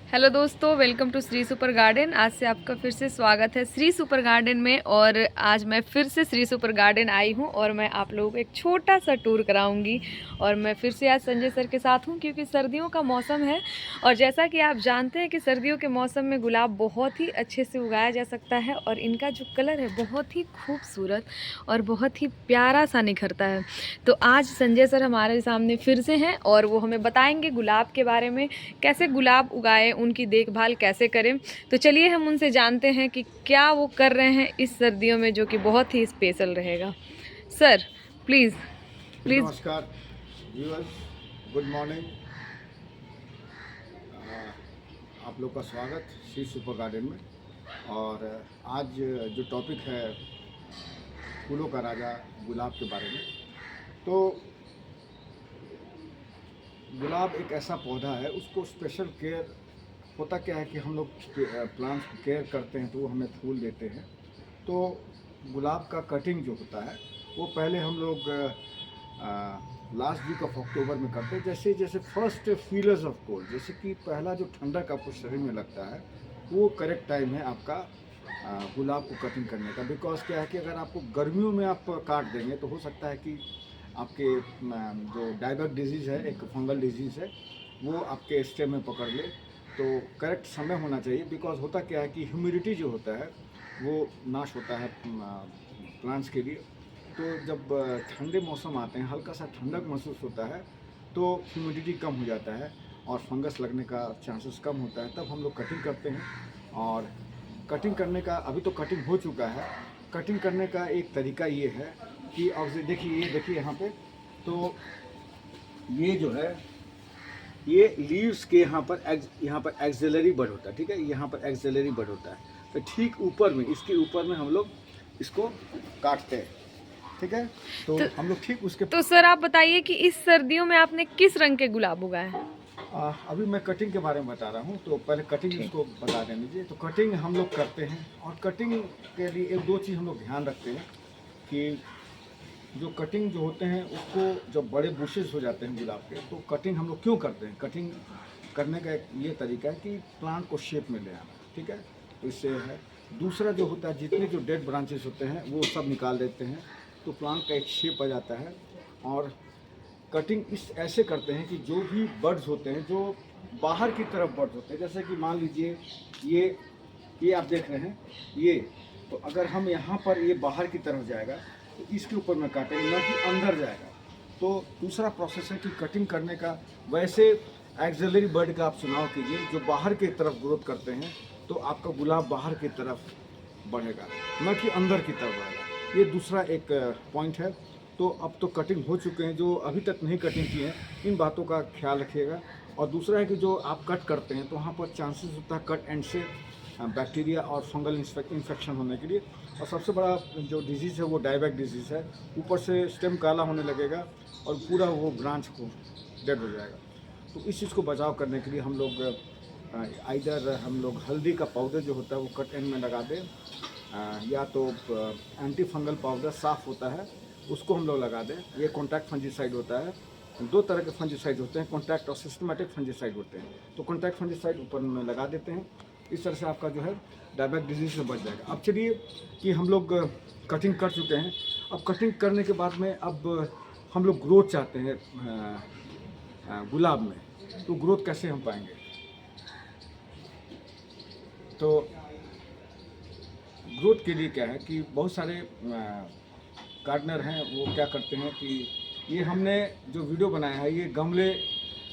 Hello दोस्तों, welcome to Shri super garden. आज से आपका फिर से स्वागत है श्री सुपर गार्डन में। और आज मैं फिर से श्री सुपर गार्डन आई हूँ और मैं आप लोगों को एक छोटा सा टूर कराऊंगी। और मैं फिर से आज संजय सर के साथ हूँ क्योंकि सर्दियों का मौसम है। और जैसा कि आप जानते हैं कि सर्दियों के मौसम में गुलाब बहुत ही अच्छे से उगाया जा सकता है और इनका जो कलर है बहुत ही खूबसूरत और बहुत ही प्यारा सा निखरता है। तो आज संजय सर हमारे सामने फिर से हैं और वो हमें बताएंगे गुलाब के बारे में, कैसे गुलाब उगाएं, उनकी देखभाल कैसे करें। तो चलिए हम उनसे जानते हैं कि क्या वो कर रहे हैं इस सर्दियों में, जो कि बहुत ही स्पेशल रहेगा। Sir please please. नमस्कार व्यूअर्स, गुड मॉर्निंग। आप लोग का स्वागत श्री सुपर गार्डन में। और आज जो टॉपिक है फूलों का राजा गुलाब के बारे में। तो गुलाब एक ऐसा पौधा है, उसको स्पेशल केयर होता क्या है कि हम लोग प्लांट्स को केयर करते हैं तो वो हमें फूल देते हैं। तो गुलाब का कटिंग जो होता है वो पहले हम लोग लास्ट वीक ऑफ अक्टूबर में करते हैं। जैसे जैसे फर्स्ट फीलर्स ऑफ कोल्ड, जैसे कि पहला जो ठंडक आपको शरीर में लगता है वो करेक्ट टाइम है आपका गुलाब को कटिंग करने का। बिकॉज क्या है कि अगर आपको गर्मियों में आप काट देंगे तो हो सकता है कि आपके जो डायबेटिक डिजीज़ है, एक फंगल डिजीज़ है, वो आपके स्टेम में पकड़ ले। तो करेक्ट समय होना चाहिए। बिकॉज होता क्या है कि ह्यूमिडिटी जो होता है वो नाश होता है प्लांट्स के लिए। तो जब ठंडे मौसम आते हैं, हल्का सा ठंडक महसूस होता है तो ह्यूमिडिटी कम हो जाता है और फंगस लगने का चांसेस कम होता है। तब हम लोग कटिंग करते हैं। और कटिंग करने का, अभी तो कटिंग हो चुका है, कटिंग करने का एक तरीका ये है कि अब देखिए, ये देखिए यहाँ पे, तो ये जो है ये लीव्स के यहाँ पर एक्सिलरी बड होता है, ठीक है, यहाँ पर एक्सिलरी बड होता है। तो ठीक ऊपर में, इसके ऊपर में हम लोग इसको काटते हैं, ठीक है। तो हम लोग ठीक उसके तो सर आप बताइए कि इस सर्दियों में आपने किस रंग के गुलाब उगाए हैं? अभी मैं कटिंग के बारे में बता रहा हूँ, तो पहले कटिंग इसको बता देने दीजिए। तो कटिंग हम लोग करते हैं, और कटिंग के लिए एक दो चीज़ हम लोग ध्यान रखते हैं कि जो कटिंग जो होते हैं उसको, जब बड़े बुशेस हो जाते हैं गुलाब के, तो कटिंग हम लोग क्यों करते हैं? कटिंग करने का एक ये तरीका है कि प्लांट को शेप में ले आना, ठीक है। तो इससे है। दूसरा जो होता है, जितने जो डेड ब्रांचेस होते हैं वो सब निकाल देते हैं, तो प्लांट का एक शेप आ जाता है। और कटिंग इस ऐसे करते हैं कि जो भी बर्ड्स होते हैं, जो बाहर की तरफ बर्ड्स होते हैं, जैसे कि मान लीजिए ये आप देख रहे हैं, ये तो अगर हम यहाँ पर, ये बाहर की तरफ जाएगा तो इसके ऊपर में काटेंगे, ना कि अंदर जाएगा। तो दूसरा प्रोसेस है कि कटिंग करने का, वैसे एक्सिलरी बर्ड का आप चुनाव कीजिए जो बाहर की तरफ ग्रोथ करते हैं, तो आपका गुलाब बाहर की तरफ बढ़ेगा, न कि अंदर की तरफ बढ़ेगा। ये दूसरा एक पॉइंट है। तो अब तो कटिंग हो चुके हैं, जो अभी तक नहीं कटिंग किए हैं इन बातों का ख्याल रखिएगा। और दूसरा है कि जो आप कट करते हैं तो वहाँ पर चांसेस होता है कट एंड से बैक्टीरिया और फंगल इन्फेक्शन होने के लिए। और सबसे बड़ा जो डिजीज़ है वो डायबेटिक डिजीज़ है। ऊपर से स्टेम काला होने लगेगा और पूरा वो ब्रांच को डेड हो जाएगा। तो इस चीज़ को बचाव करने के लिए हम लोग आइदर हम लोग हल्दी का पाउडर जो होता है वो कट एंड में लगा दें, या तो एंटी फंगल पाउडर साफ़ होता है उसको हम लोग लगा दें। ये कॉन्टैक्ट फंजीसाइड होता है। दो तरह के फंजीसाइड होते हैं, कॉन्टैक्ट और सिस्टमेटिक फंजीसाइड होते हैं। तो कॉन्टैक्ट फंजीसाइड ऊपर में लगा देते हैं। इस तरह से आपका जो है डायबेटिक डिजीज से बच जाएगा। अब चलिए कि हम लोग कटिंग कर चुके हैं। अब कटिंग करने के बाद में अब हम लोग ग्रोथ चाहते हैं गुलाब में। तो ग्रोथ कैसे हम पाएंगे? तो ग्रोथ के लिए क्या है कि बहुत सारे गार्डनर हैं, वो क्या करते हैं कि ये हमने जो वीडियो बनाया है, ये गमले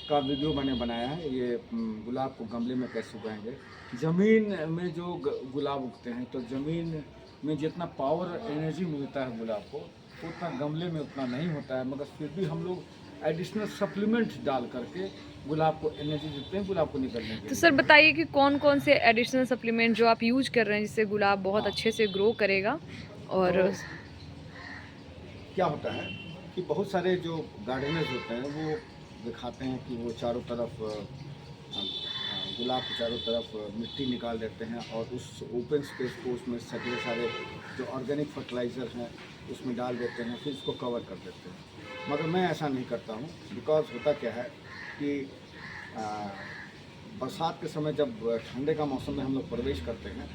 का वीडियो मैंने बनाया है। ये गुलाब को गमले में कैसे उगाएंगे। ज़मीन में जो गुलाब उगते हैं, तो ज़मीन में जितना पावर एनर्जी मिलता है गुलाब को, उतना गमले में उतना नहीं होता है। मगर फिर भी हम लोग एडिशनल सप्लीमेंट डाल करके गुलाब को एनर्जी देते हैं, गुलाब को निकलने के तो लिए। सर बताइए कि कौन कौन से एडिशनल सप्लीमेंट जो आप यूज कर रहे हैं जिससे गुलाब बहुत हाँ, अच्छे से ग्रो करेगा। और तो क्या होता है कि बहुत सारे जो गार्डनर्स होते हैं वो दिखाते हैं कि वो चारों तरफ गुलाब के चारों तरफ मिट्टी निकाल देते हैं और उस ओपन स्पेस को, उसमें सटे सारे जो ऑर्गेनिक फर्टिलाइज़र हैं उसमें डाल देते हैं, फिर उसको कवर कर देते हैं। मगर मैं ऐसा नहीं करता हूँ। बिकॉज होता क्या है कि बरसात के समय जब ठंडे का मौसम में हम लोग प्रवेश करते हैं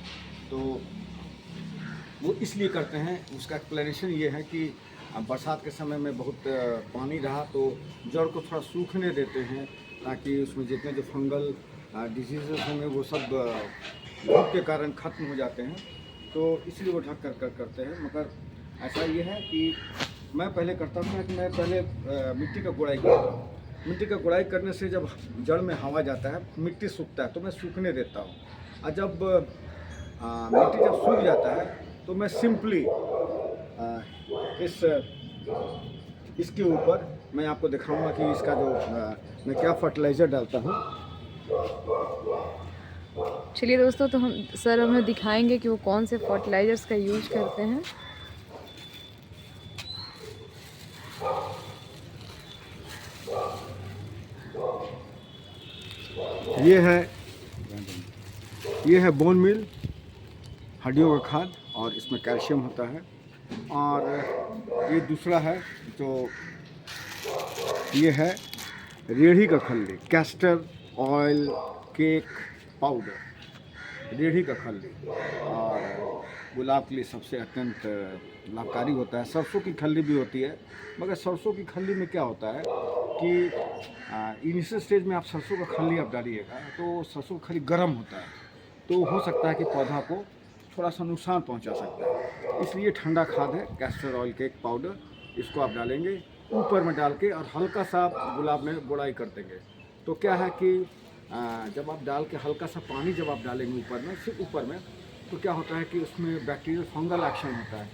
तो वो इसलिए करते हैं, उसका एक्सप्लेनेशन ये है कि बरसात के समय में बहुत पानी रहा तो जड़ को थोड़ा सूखने देते हैं ताकि उसमें जितने जो फंगल डिजीज़ होंगे वो सब धूप के कारण ख़त्म हो जाते हैं, तो इसलिए वो ढक कर करते हैं। मगर ऐसा ये है कि मैं पहले करता था कि मैं पहले मिट्टी का गुड़ाई करता हूँ। मिट्टी का गुड़ाई करने से जब जड़ में हवा जाता है, मिट्टी सूखता है तो मैं सूखने देता हूँ, और जब मिट्टी जब सूख जाता है तो मैं सिंपली इसके ऊपर मैं आपको दिखाऊंगा कि इसका जो मैं क्या फर्टिलाइज़र डालता हूँ। चलिए दोस्तों, तो हम सर हमें दिखाएंगे कि वो कौन से फर्टिलाइजर्स का यूज करते हैं। ये है बोन मिल, हड्डियों का खाद, और इसमें कैल्शियम होता है। और ये दूसरा है जो ये है रेढ़ी का खल्ली, कैस्टर ऑयल केक पाउडर, रेढ़ी का खल्ली, और गुलाब के लिए सबसे अत्यंत लाभकारी होता है। सरसों की खल्ली भी होती है, मगर सरसों की खल्ली में क्या होता है कि इनिशियल स्टेज में आप सरसों का खल्ली आप डालिएगा तो सरसों का खल्ली गर्म होता है, तो हो सकता है कि पौधा को थोड़ा सा नुकसान पहुंचा सकता है। इसलिए ठंडा खाद है कैस्टर ऑयल केक पाउडर, इसको आप डालेंगे ऊपर में डाल के और हल्का सा गुलाब में गुड़ाई कर देंगे। तो क्या है कि जब आप डाल के हल्का सा पानी जब आप डालेंगे ऊपर में, सिर्फ ऊपर में, तो क्या होता है कि उसमें बैक्टीरियल फंगल एक्शन होता है,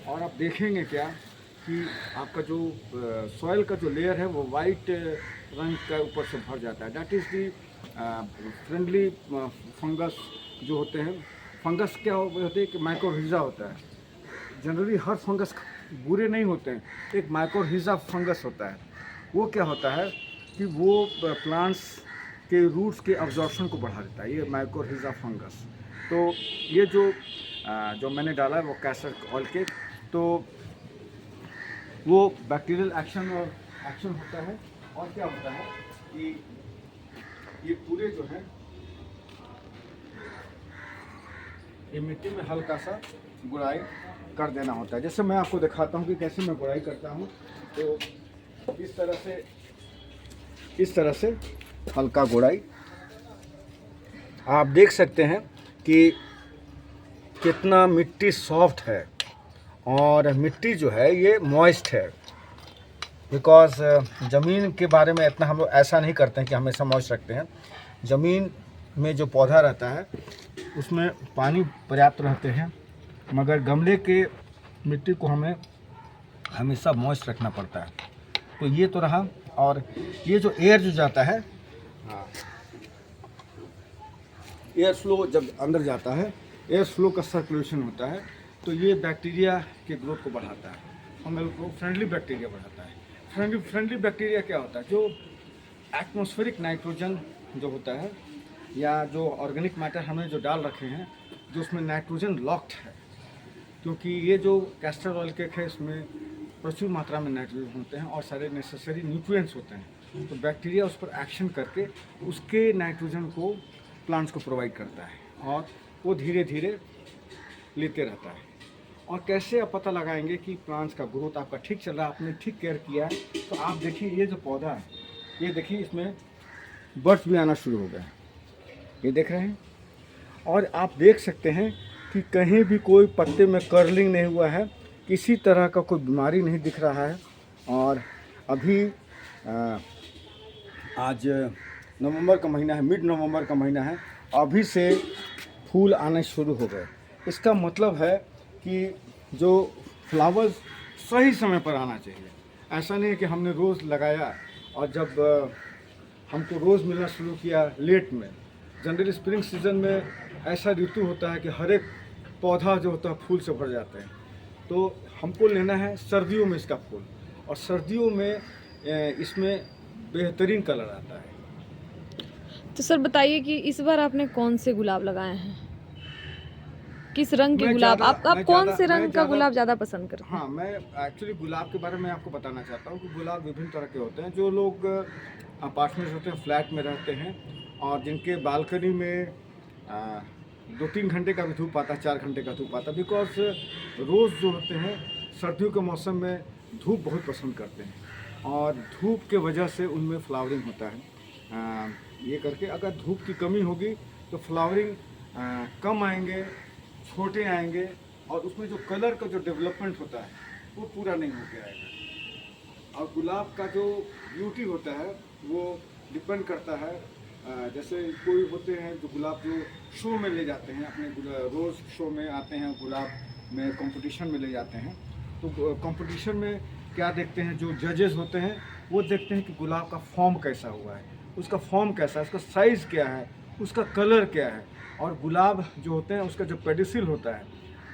और आप देखेंगे क्या कि आपका जो सॉइल का जो लेयर है वो वाइट रंग का ऊपर से भर जाता है। That is the friendly fungus जो होते हैं। फंगस क्या होते हैं कि माइक्रोरिजा होता है। जनरली हर फंगस बुरे नहीं होते हैं, एक माइक्रोरिजा फंगस होता है। वो क्या होता है कि वो प्लांट्स के रूट्स के अब्जॉर्प्शन को बढ़ा देता है, ये माइक्रोरिजा फंगस। तो ये जो मैंने डाला है वो कैस्टर ऑयल केक, तो वो बैक्टीरियल एक्शन होता है। और क्या होता है कि ये पूरे जो है ये मिट्टी में हल्का सा गुड़ाई कर देना होता है। जैसे मैं आपको दिखाता हूँ कि कैसे मैं गुड़ाई करता हूँ। तो इस तरह से हल्का गुड़ाई आप देख सकते हैं कि कितना मिट्टी सॉफ्ट है, और मिट्टी जो है ये मॉइस्ट है। बिकॉज ज़मीन के बारे में इतना हम लोग ऐसा नहीं करते हैं कि हमेशा मॉइस्ट रखते हैं। ज़मीन में जो पौधा रहता है उसमें पानी पर्याप्त रहते हैं, मगर गमले के मिट्टी को हमें हमेशा मॉइस्ट रखना पड़ता है। तो ये तो रहा, और ये जो एयर जो जाता है, एयर फ्लो जब अंदर जाता है, एयर फ्लो का सर्कुलेशन होता है, तो ये बैक्टीरिया के ग्रोथ को बढ़ाता है, फंगल को फ्रेंडली बैक्टीरिया बढ़ाता है। फ्रेंडली बैक्टीरिया क्या होता है? जो एटमॉस्फेरिक नाइट्रोजन जो होता है, या जो ऑर्गेनिक मैटर हमने जो डाल रखे हैं, जो उसमें नाइट्रोजन लॉक्ड है, क्योंकि ये जो कैस्टर ऑयल केक है इसमें प्रचुर मात्रा में नाइट्रोजन होते हैं और सारे नेसेसरी न्यूट्रिएंट्स होते हैं। तो बैक्टीरिया उस पर एक्शन करके उसके नाइट्रोजन को प्लांट्स को प्रोवाइड करता है, और वो धीरे धीरे लेते रहता है। और कैसे आप पता लगाएंगे कि प्लांट्स का ग्रोथ आपका ठीक चल रहा है, आपने ठीक केयर किया है? तो आप देखिए ये जो पौधा है, ये देखिए इसमें बर्ड्स भी आना शुरू हो गए हैं, ये देख रहे हैं। और आप देख सकते हैं कि कहीं भी कोई पत्ते में कर्लिंग नहीं हुआ है, किसी तरह का कोई बीमारी नहीं दिख रहा है। और अभी आज नवंबर का महीना है, मिड नवंबर का महीना है, अभी से फूल आने शुरू हो गए। इसका मतलब है कि जो फ्लावर्स सही समय पर आना चाहिए। ऐसा नहीं है कि हमने रोज़ लगाया और जब हमको रोज़ मिलना शुरू किया लेट में। जनरली स्प्रिंग सीजन में ऐसा ऋतु होता है कि हर एक पौधा जो होता है फूल से भर जाते हैं। तो हमको लेना है सर्दियों में इसका फूल, और सर्दियों में इसमें बेहतरीन कलर आता है। तो सर बताइए कि इस बार आपने कौन से गुलाब लगाए हैं? किस रंग के मैं गुलाब, ज़्यादा- आप मैं कौन ज़्यादा- से मैं रंग का ज़्यादा- गुलाब ज़्यादा पसंद करते हैं? हाँ, मैं एक्चुअली गुलाब के बारे में आपको बताना चाहता हूँ कि गुलाब विभिन्न तरह के होते हैं। जो लोग अपार्टमेंट होते हैं, फ्लैट में रहते हैं और जिनके बालकनी में 2-3 घंटे का भी धूप आता है, 4 घंटे का धूप आता है, बिकॉज रोज़ जो होते हैं सर्दियों के मौसम में धूप बहुत पसंद करते हैं और धूप के वजह से उनमें फ्लावरिंग होता है। ये करके अगर धूप की कमी होगी तो फ्लावरिंग कम आएंगे, छोटे आएंगे और उसमें जो कलर का जो डेवलपमेंट होता है वो पूरा नहीं होके आएगा। और गुलाब का जो ब्यूटी होता है वो डिपेंड करता है, जैसे कोई होते हैं जो गुलाब जो शो में ले जाते हैं, अपने रोज़ शो में आते हैं, गुलाब में कंपटीशन में ले जाते हैं, तो कंपटीशन में क्या देखते हैं, जो जजेस होते हैं वो देखते हैं कि गुलाब का फॉर्म कैसा हुआ है, उसका फॉर्म कैसा है, उसका साइज़ क्या है, उसका कलर क्या है, और गुलाब जो होते हैं उसका जो पेडिसिल होता है,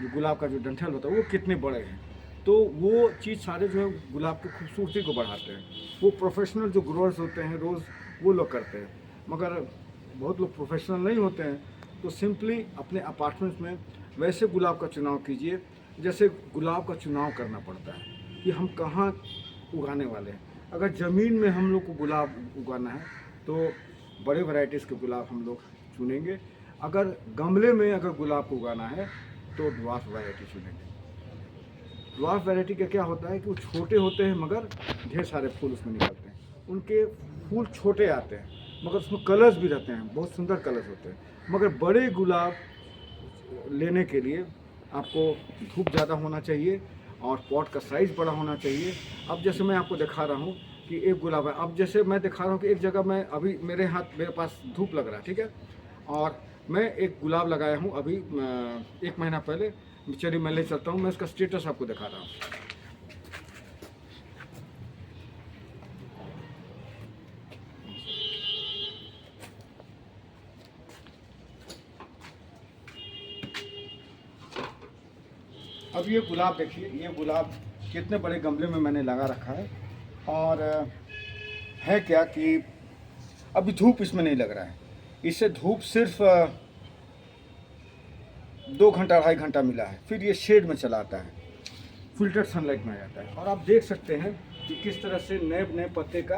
जो गुलाब का जो डंठल होता है वो कितने बड़े हैं। तो वो चीज़ सारे जो है गुलाब की खूबसूरती को बढ़ाते हैं। वो प्रोफेशनल जो ग्रोअर्स होते हैं रोज़ वो लोग करते हैं, मगर बहुत लोग प्रोफेशनल नहीं होते हैं, तो सिंपली अपने अपार्टमेंट्स में वैसे गुलाब का चुनाव कीजिए जैसे गुलाब का चुनाव करना पड़ता है कि हम कहाँ उगाने वाले हैं। अगर ज़मीन में हम लोग को गुलाब उगाना है तो बड़े वैरायटीज़ के गुलाब हम लोग चुनेंगे। अगर गमले में अगर गुलाब को उगाना है तो ड्वार्फ वैरायटी चुनेंगे। ड्वार्फ वैरायटी का क्या होता है कि वो छोटे होते हैं मगर ढेर सारे फूल उसमें निकलते हैं। उनके फूल छोटे आते हैं मगर उसमें कलर्स भी रहते हैं, बहुत सुंदर कलर्स होते हैं। मगर बड़े गुलाब लेने के लिए आपको धूप ज़्यादा होना चाहिए और पॉट का साइज़ बड़ा होना चाहिए। अब जैसे मैं आपको दिखा रहा हूँ कि एक गुलाब है, अब जैसे मैं दिखा रहा हूँ कि एक जगह मैं अभी मेरे पास धूप लग रहा है, ठीक है, और मैं एक गुलाब लगाया हूँ अभी 1 महीना पहले। चलिए मैं ले चलता हूँ, मैं इसका स्टेटस आपको दिखा रहा हूँ। अब ये गुलाब देखिए, ये गुलाब कितने बड़े गमले में मैंने लगा रखा है और है क्या कि अभी धूप इसमें नहीं लग रहा है। इससे धूप सिर्फ 2 घंटा 2.5 घंटा मिला है, फिर ये शेड में चला आता है, फिल्टर्ड सनलाइट में आ जाता है और आप देख सकते हैं कि किस तरह से नए नए पत्ते का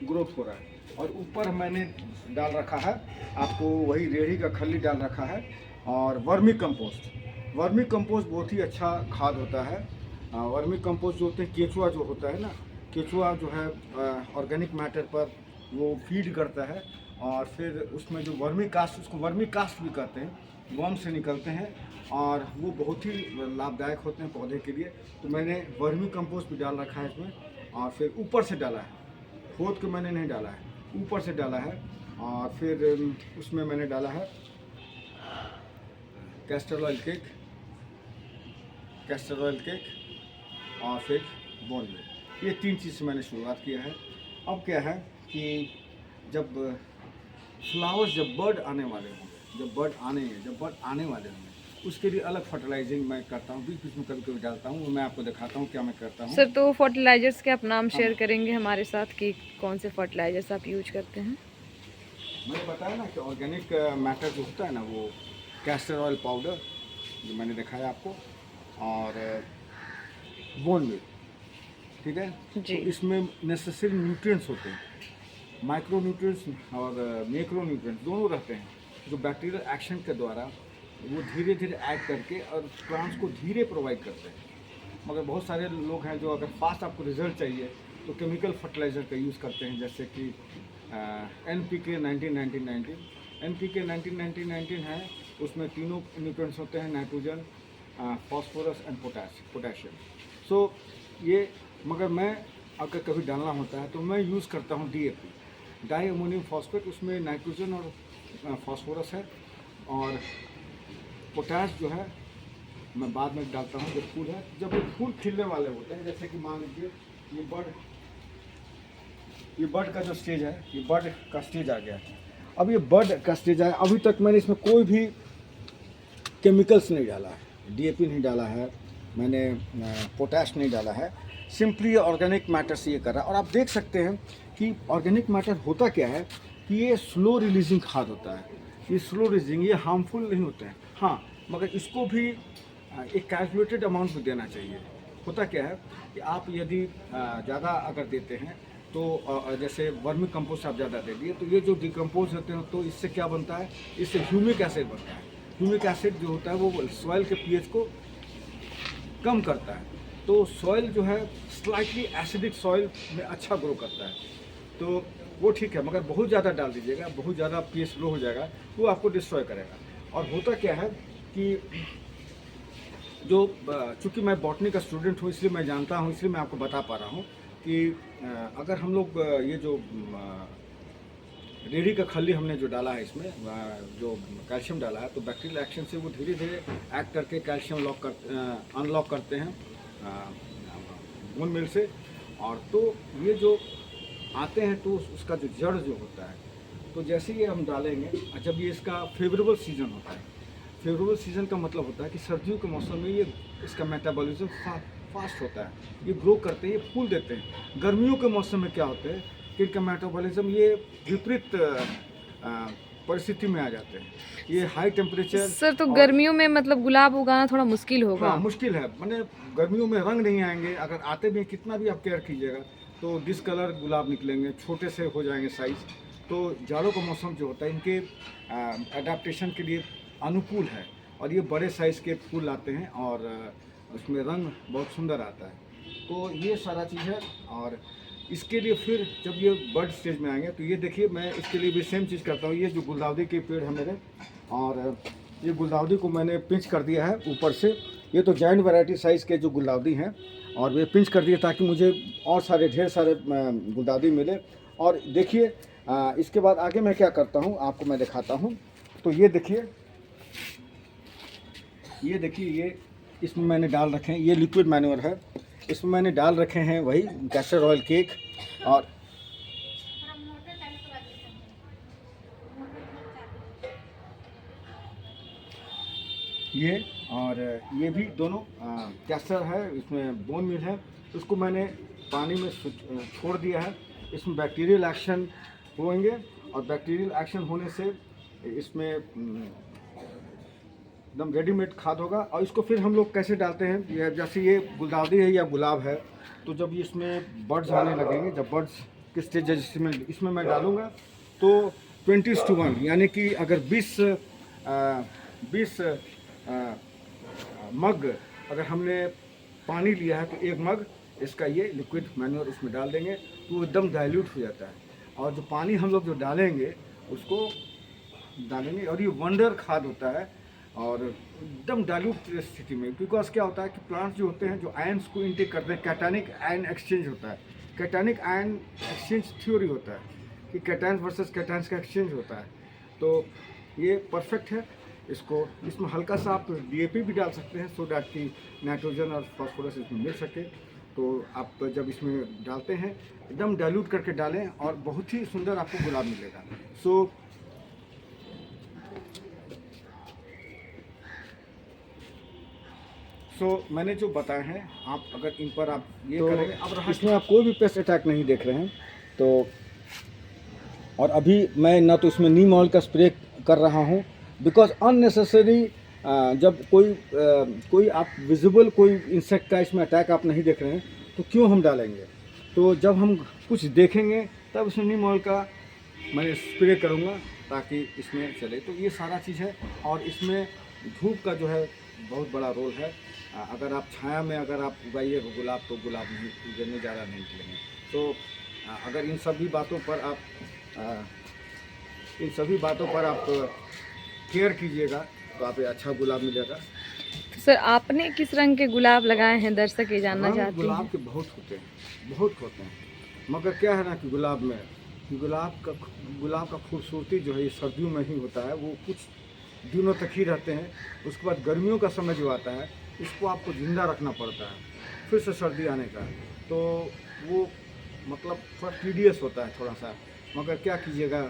ग्रोथ हो रहा है। और ऊपर मैंने डाल रखा है आपको वही रेड़ी का खल्ली डाल रखा है और वर्मी कंपोस्ट। वर्मी कंपोस्ट बहुत ही अच्छा खाद होता है। वर्मी कंपोस्ट जो होते हैं, केचुआ जो होता है ना, केचुआ जो है ऑर्गेनिक मैटर पर वो फीड करता है और फिर उसमें जो वर्मी कास्ट, उसको वर्मी कास्ट भी कहते हैं, वर्म से निकलते हैं और वो बहुत ही लाभदायक होते हैं पौधे के लिए। तो मैंने वर्मी कंपोस्ट भी डाल रखा है इसमें और फिर ऊपर से डाला है, खोद के मैंने नहीं डाला है, ऊपर से डाला है। और फिर उसमें मैंने डाला है कैस्टर ऑयल केक और फिर बोनमेल। ये 3 चीज़ से मैंने शुरुआत किया है। अब क्या है कि जब फ्लावर्स, जब बर्ड आने वाले होंगे, जब बर्ड आने वाले होंगे, उसके लिए अलग फर्टिलाइजिंग मैं करता हूँ, बीच बीच में कभी कभी डालता हूँ। मैं आपको दिखाता हूँ क्या मैं करता हूँ। सर, तो फर्टिलाइजर्स के आप नाम शेयर करेंगे हमारे साथ कि कौन से फर्टिलाइजर्स आप यूज करते हैं? मैंने बताया ना कि ऑर्गेनिक मैटर जो होता है ना, वो कैस्टर ऑयल पाउडर जो मैंने दिखाया आपको और बोनमेल, ठीक है जी। तो इसमें नेसेसरी न्यूट्रिएंट्स होते हैं, माइक्रो न्यूट्रिएंट्स और मैक्रो न्यूट्रिएंट्स दोनों रहते हैं, जो बैक्टीरियल एक्शन के द्वारा वो धीरे धीरे ऐड करके और प्लांट्स को धीरे प्रोवाइड करते हैं। मगर बहुत सारे लोग हैं जो अगर फास्ट आपको रिजल्ट चाहिए तो केमिकल फर्टिलाइज़र का यूज़ करते हैं, जैसे कि NPK 19-19-19 NPK 19-19-19 है। उसमें तीनों न्यूट्रिएंट्स होते हैं, नाइट्रोजन, फॉस्फोरस एंड पोटेशियम। सो ये, मगर मैं अगर कभी डालना होता है तो मैं यूज़ करता हूँ DAP, डाई अमोनियम फॉस्फेट। उसमें नाइट्रोजन और फॉस्फोरस है और पोटाश जो है मैं बाद में डालता हूँ जब फूल है, जब वो फूल खिलने वाले होते हैं। जैसे कि मान लीजिए ये बर्ड का जो स्टेज है, ये बर्ड का स्टेज आ गया है। अब ये बर्ड का स्टेज आया, अभी तक मैंने इसमें कोई भी केमिकल्स नहीं डाला है, DAP नहीं डाला है, मैंने पोटाश नहीं डाला है, सिंपली ऑर्गेनिक मैटर से ये कर रहा है। और आप देख सकते हैं कि ऑर्गेनिक मैटर होता क्या है कि ये स्लो रिलीजिंग खाद होता है। ये स्लो रिलीजिंग, ये हार्मफुल नहीं होते हैं। हाँ, मगर इसको भी एक कैलकुलेटेड अमाउंट में देना चाहिए। होता क्या है कि आप यदि ज़्यादा अगर देते हैं तो जैसे वर्मी कंपोस्ट आप ज़्यादा दे दिए तो ये जो डिकम्पोज होते हैं तो इससे क्या बनता है, इससे ह्यूमिक एसिड बनता है। ह्यूमिक एसिड जो होता है वो सॉइल के पीएच को कम करता है, तो सॉइल जो है स्लाइटली एसिडिक सॉइल में अच्छा ग्रो करता है, तो वो ठीक है। मगर बहुत ज़्यादा डाल दीजिएगा, बहुत ज़्यादा पीएच लो हो जाएगा, वो आपको डिस्ट्रॉय करेगा। और होता क्या है कि जो चूँकि मैं बॉटनी का स्टूडेंट हूँ इसलिए मैं जानता हूँ, इसलिए मैं आपको बता पा रहा हूँ कि अगर हम लोग ये जो रेड़ी का खल्ली हमने जो डाला है इसमें जो कैल्शियम डाला है, तो बैक्टीरियल एक्शन से वो धीरे धीरे एक्ट करके कैल्शियम अनलॉक करते हैं बोन मिल से। और तो ये जो आते हैं तो उसका जो जड़ जो होता है, तो जैसे ये हम डालेंगे, जब ये इसका फेवरेबल सीज़न होता है, फेवरेबल सीज़न का मतलब होता है कि सर्दियों के मौसम में ये इसका मेटाबॉलिज्म फास्ट होता है, ये ग्रो करते हैं, ये फूल देते हैं। गर्मियों के मौसम में क्या होता है कि इनका मेटाबॉलिज्म ये विपरीत परिस्थिति में आ जाते हैं, ये हाई टेम्परेचर। सर तो गर्मियों में मतलब गुलाब उगाना थोड़ा मुश्किल होगा। हाँ मुश्किल है, मैंने गर्मियों में रंग नहीं आएंगे, अगर आते भी कितना भी आप केयर कीजिएगा तो डिसकलर गुलाब निकलेंगे, छोटे से हो जाएंगे साइज़। तो जाड़ों का मौसम जो होता है इनके एडाप्टेशन के लिए अनुकूल है, और ये बड़े साइज़ के फूल लाते हैं और उसमें रंग बहुत सुंदर आता है। तो ये सारा चीज़ है। और इसके लिए फिर जब ये बर्ड स्टेज में आएंगे तो ये देखिए मैं इसके लिए भी सेम चीज़ करता हूँ। ये जो गुलदाउदी के पेड़ है मेरे, और ये गुलदाउदी को मैंने पिंच कर दिया है ऊपर से। ये तो जॉइंट वैरायटी साइज़ के जो गुलदाउदी हैं, और ये पिंच कर दिए ताकि मुझे और सारे ढेर सारे गुलदाउदी मिले। और देखिए इसके बाद आगे मैं क्या करता हूँ आपको मैं दिखाता हूँ। तो ये देखिए ये इसमें मैंने डाल रखे हैं, ये लिक्विड मैन्योर है, इसमें मैंने डाल रखे हैं वही कैस्टर ऑयल केक। और ये भी दोनों कैस्टर है, इसमें बोन मिल है, उसको मैंने पानी में छोड़ दिया है। इसमें बैक्टीरियल एक्शन होंगे, और बैक्टीरियल एक्शन होने से इसमें एकदम रेडीमेड खाद होगा। और इसको फिर हम लोग कैसे डालते हैं, जैसे ये गुलदाउदी है या गुलाब है, तो जब इसमें बर्ड्स आने लगेंगे, जब बर्ड्स के स्टेज है इसमें मैं डालूँगा तो 20:1 यानी कि अगर 20 मग अगर हमने पानी लिया है तो 1 मग इसका ये लिक्विड मैन्योर इसमें डाल देंगे तो एकदम डाइल्यूट हो जाता है। और जो पानी हम लोग जो डालेंगे उसको डालेंगे, और ये वंडर खाद होता है और एकदम डाइल्यूट स्थिति में। बिकॉज क्या होता है कि प्लांट्स जो होते हैं जो आयन्स को इनटेक करते हैं, कैटानिक आयन एक्सचेंज होता है, कैटानिक आयन एक्सचेंज थ्योरी होता है कि कैटायंस वर्सेस कैटायंस का एक्सचेंज होता है। तो ये परफेक्ट है। इसमें हल्का सा आप DAP भी डाल सकते हैं सो डैट कि नाइट्रोजन और फास्फोरस इसमें मिल सके। तो आप जब इसमें डालते हैं एकदम डाइल्यूट करके डालें और बहुत ही सुंदर आपको गुलाब मिलेगा। सो मैंने जो बताया है आप अगर इन पर आप ये तो करेंगे, अब इसमें आप कोई भी पेस्ट अटैक नहीं देख रहे हैं तो। और अभी मैं ना तो इसमें नीम ऑयल का स्प्रे कर रहा हूँ, बिकॉज अननेसेसरी जब कोई आप विजिबल कोई इंसेक्ट का इसमें अटैक आप नहीं देख रहे हैं तो क्यों हम डालेंगे। तो जब हम कुछ देखेंगे तब इसमें नीम ऑयल का मैं स्प्रे करूँगा ताकि इसमें चले। तो ये सारा चीज़ है। और इसमें धूप का जो है बहुत बड़ा रोल है। अगर आप छाया में अगर आप उगाइए गुलाब तो गुलाब नहीं उगने ज़्यादा नहीं निकलेंगे। तो अगर इन सभी बातों पर आप केयर कीजिएगा तो आप अच्छा गुलाब मिलेगा। तो सर आपने किस रंग के गुलाब लगाए हैं, दर्शक ये जानना चाहते हैं। गुलाब के बहुत होते हैं, मगर क्या है ना कि गुलाब का खूबसूरती जो है ये सर्दियों में ही होता है, वो कुछ दिनों तक ही रहते हैं। उसके बाद गर्मियों का समय जो आता है इसको आपको जिंदा रखना पड़ता है, फिर से सर्दी आने का, तो वो मतलब थोड़ा टीडियस होता है थोड़ा सा। मगर क्या कीजिएगा,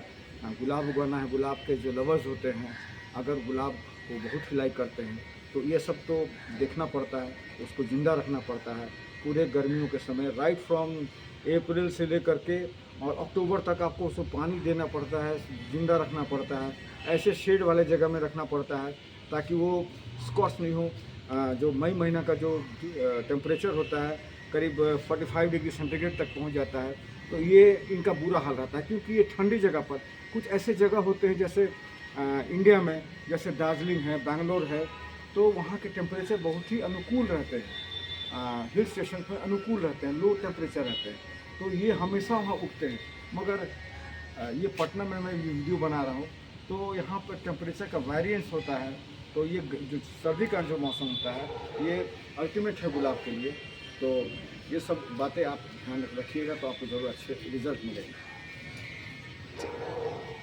गुलाब उगाना है। गुलाब के जो लवर्स होते हैं अगर गुलाब को बहुत ही लाइक करते हैं तो ये सब तो देखना पड़ता है, उसको ज़िंदा रखना पड़ता है पूरे गर्मियों के समय। राइट फ्रॉम अप्रैल से लेकर के और अक्टूबर तक आपको उसको पानी देना पड़ता है, ज़िंदा रखना पड़ता है, ऐसे शेड वाले जगह में रखना पड़ता है ताकि वो स्कॉच नहीं हो। जो मई महीना का जो टेम्परेचर होता है करीब 45 डिग्री सेंटीग्रेड तक पहुंच जाता है, तो ये इनका बुरा हाल रहता है, क्योंकि ये ठंडी जगह पर, कुछ ऐसे जगह होते हैं जैसे इंडिया में, जैसे दार्जिलिंग है, बैंगलोर है, तो वहाँ के टेम्परेचर बहुत ही अनुकूल रहते हैं, हिल स्टेशन पर अनुकूल रहते हैं, लो टेम्परेचर रहते हैं, तो ये हमेशा वहाँ उगते हैं। मगर ये पटना में मैं वीडियो बना रहा हूँ, तो यहाँ पर टेम्परेचर का वेरिएंस होता है, तो ये जो सर्दी का जो मौसम होता है ये अल्टीमेट है गुलाब के लिए। तो ये सब बातें आप ध्यान रखिएगा तो आपको ज़रूर अच्छे रिजल्ट मिलेंगे।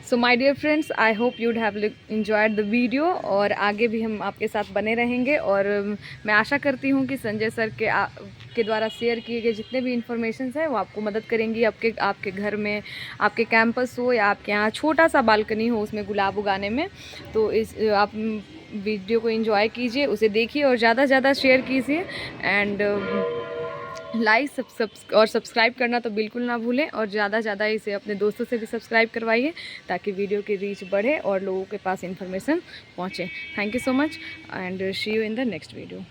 So my dear friends, I hope you'd have enjoyed the video, और आगे भी हम आपके साथ बने रहेंगे। और मैं आशा करती हूँ कि संजय सर के द्वारा शेयर किए गए जितने भी इन्फॉर्मेशन हैं वो आपको मदद करेंगी, आपके घर में, आपके कैंपस हो या आपके यहाँ छोटा सा बालकनी हो उसमें गुलाब उगाने में। तो आप वीडियो को एंजॉय कीजिए, उसे देखिए और ज़्यादा से ज़्यादा शेयर कीजिए, एंड लाइक और सब्सक्राइब करना तो बिल्कुल ना भूलें, और ज़्यादा से ज़्यादा इसे अपने दोस्तों से भी सब्सक्राइब करवाइए ताकि वीडियो की रीच बढ़े और लोगों के पास इन्फॉर्मेशन पहुँचे। Thank you so much and see you in the next video.